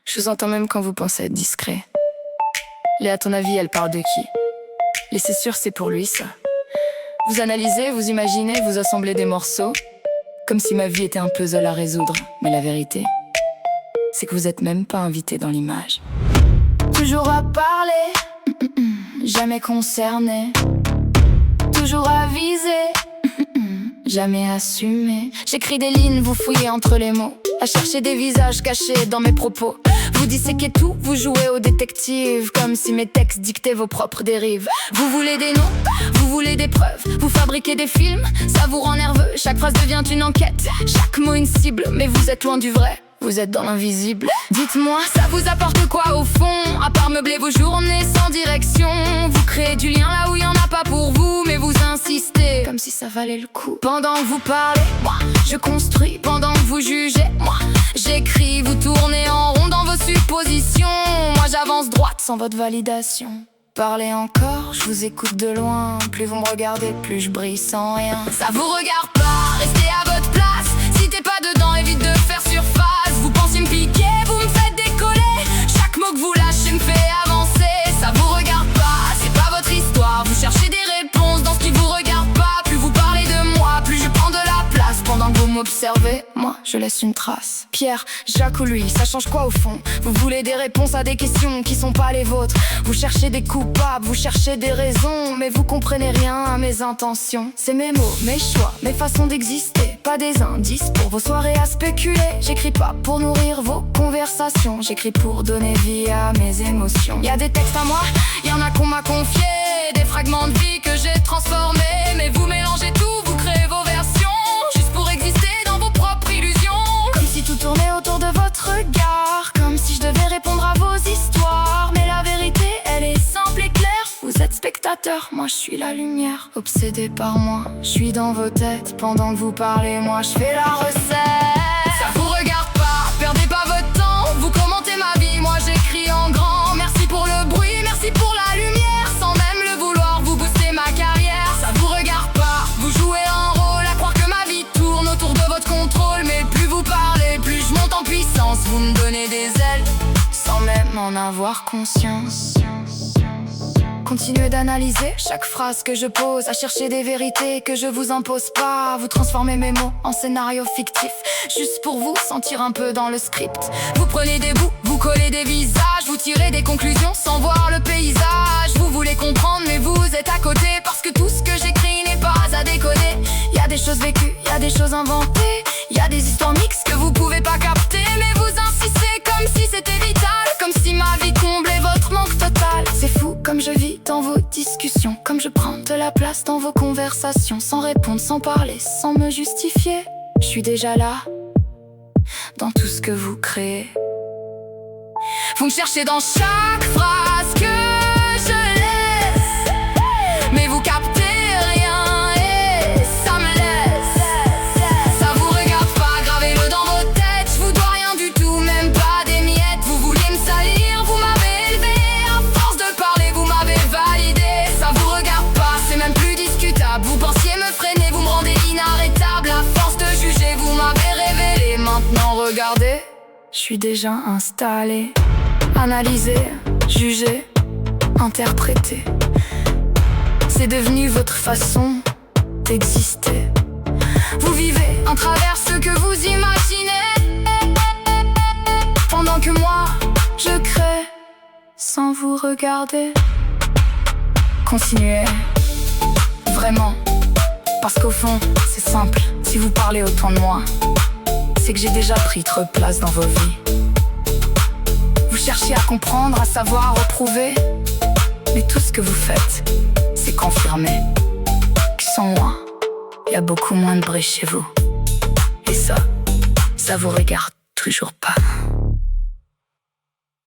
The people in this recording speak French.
Je vous entends même quand vous pensez être discret. Léa, à ton avis, elle parle de qui? Et c'est sûr, c'est pour lui, ça. Vous analysez, vous imaginez, vous assemblez des morceaux, comme si ma vie était un puzzle à résoudre. Mais la vérité, c'est que vous êtes même pas invité dans l'image. Toujours à parler, jamais concerné. Toujours avisé, jamais assumé. J'écris des lignes, vous fouillez entre les mots, à chercher des visages cachés dans mes propos. Vous disséquez tout, vous jouez au détective, comme si mes textes dictaient vos propres dérives. Vous voulez des noms, vous voulez des preuves, vous fabriquez des films, ça vous rend nerveux. Chaque phrase devient une enquête, chaque mot une cible. Mais vous êtes loin du vrai, vous êtes dans l'invisible. Dites-moi, ça vous apporte quoi au fond, à part meubler vos journées sans direction? Vous créez du lien là où il y en a pas pour vous, mais vous insistez, comme si ça valait le coup. Pendant que vous parlez, moi, je construis. Pendant que vous jugez, moi, j'écris. Vous tournez en rond dans vos suppositions, moi j'avance droite sans votre validation. Parlez encore, je vous écoute de loin. Plus vous me regardez, plus je brille sans rien. Ça vous regarde pas, restez à votre place. Si t'es pas dedans, évite de faire surface. Vous pensez me piquer, vous me faites décoller. Chaque mot que vous lâchez me fait avancer. Ça vous regarde pas, c'est pas votre histoire. Vous cherchez des réponses dans ce qui vous regarde pas. Plus vous parlez de moi, plus je prends de la place. Pendant que vous m'observez, moi je laisse une trace. Pierre, Jacques ou lui, ça change quoi au fond? Vous voulez des réponses à des questions qui sont pas les vôtres. Vous cherchez des coupables, vous cherchez des raisons, mais vous comprenez rien à mes intentions. C'est mes mots, mes choix, mes façons d'exister, pas des indices pour vos soirées à spéculer. J'écris pas pour nourrir vos conversations, j'écris pour donner vie à mes émotions. Y a des textes à moi, y en a qu'on m'a confié, des fragments de vie que j'ai transformés. Mais vous mélangez tout, vous créez vos versions, juste pour exister dans vos propres illusions. Comme si tout tournait autour de votre regard, comme si je devais répondre à vos histoires. Mais la vérité, elle est simple et claire. Vous êtes spectateur, moi je suis la lumière. Obsédé par moi, je suis dans vos têtes. Pendant que vous parlez, moi je fais la recette. Ça vous regarde pas, perdez pas votre temps. Vous commentez ma vie, moi j'écris en grand. Merci pour le bruit, merci pour la lumière. Sans même le vouloir, vous boostez ma carrière. Ça vous regarde pas, vous jouez un rôle, à croire que ma vie tourne autour de votre contrôle. Mais plus vous parlez, plus je monte en puissance. Vous me donnez des ailes, sans même en avoir conscience. Continuez d'analyser chaque phrase que je pose, à chercher des vérités que je vous impose pas. Vous transformez mes mots en scénario fictif, juste pour vous sentir un peu dans le script. Vous prenez des bouts, vous collez des visages, vous tirez des conclusions sans voir le paysage. Vous voulez comprendre mais vous êtes à côté, parce que tout ce que j'écris n'est pas à décoder. Y a des choses vécues, y a des choses inventées, y a des histoires mixtes que vous pouvez pas capter. Mais vous insistez comme si c'était vital, comme si ma vie comblait votre manque total. C'est fou comme je vis dans vos discussions, comme je prends de la place dans vos conversations. Sans répondre, sans parler, sans me justifier, je suis déjà là, dans tout ce que vous créez. Vous me cherchez dans chaque phrase que je laisse, mais vous captez rien et ça me laisse. Ça vous regarde pas, gravez-le dans vos têtes. Je vous dois rien du tout, même pas des miettes. Vous vouliez me salir, vous m'avez élevé. À force de parler, vous m'avez validé. Ça vous regarde pas, c'est même plus discutable. Vous pensiez me freiner, vous me rendez inarrêtable. À force de juger, vous m'avez révélé. Maintenant regardez, je suis déjà installé. Analyser, juger, interpréter, c'est devenu votre façon d'exister. Vous vivez à travers ce que vous imaginez, pendant que moi, je crée sans vous regarder. Continuez, vraiment, parce qu'au fond, c'est simple. Si vous parlez autant de moi, c'est que j'ai déjà pris trop de place dans vos vies. Vous cherchez à comprendre, à savoir, reprouver, mais tout ce que vous faites, c'est confirmer que sans moi, il y a beaucoup moins de bruit chez vous. Et ça vous regarde toujours pas.